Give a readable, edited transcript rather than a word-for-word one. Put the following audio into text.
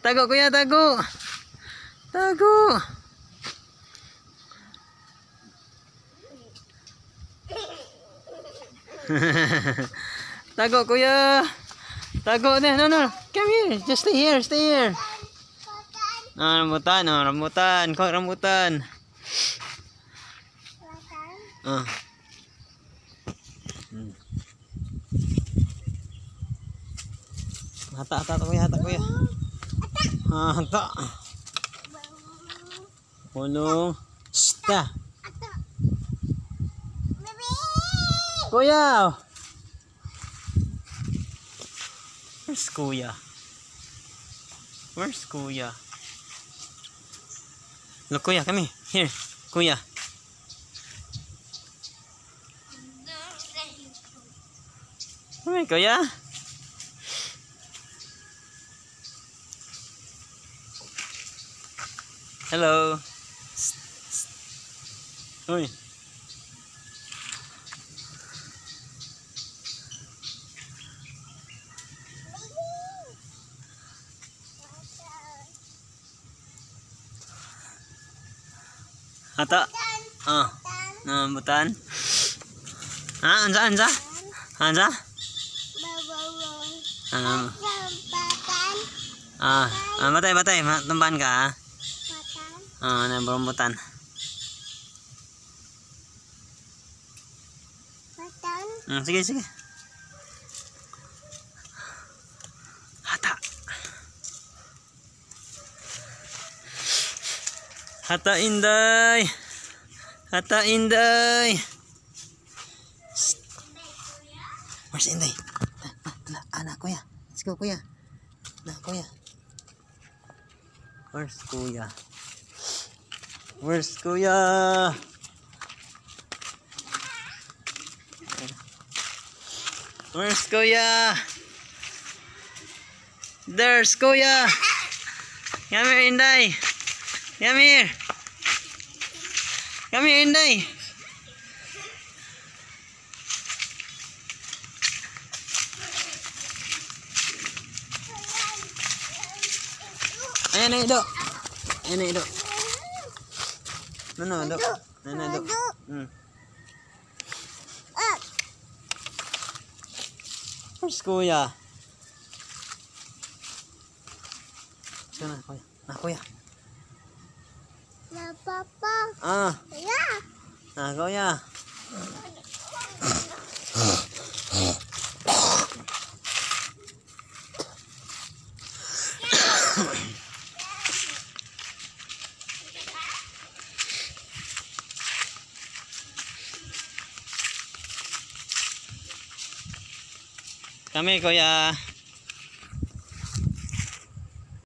Tago kuya, tago. Tago. Tago kuya. Tago na, no. Come here. Just stay here, stay here. Rambutan, rambutan. Kok rambutan. Hata kuya, hata kuya. Hata. Kulong. Sta. Kuya. Where's kuya? Where's kuya? Look kuya, come here. Kuya. Come here, kuya. Hello. Uy. Hata. Rambutan. Anza, anza. Anza. Batay, tumban ka. Rambutan. Sige. Hata. Hata Inday. Hata Inday. Where's Inday? Anak kuya. Let's go kuya. Nah kuya. Where's kuya? Where's kuya? Where's kuya? There's kuya. Come here, Inday. Come here. Come here, Inday. Ayan na, Ido. Ayan na, Ido. Ano, Ido? Ayan na, Ido. Where's kuya? Saan na, kuya? Kuya. Na papa. Kuya. Kuya. Kami kuya.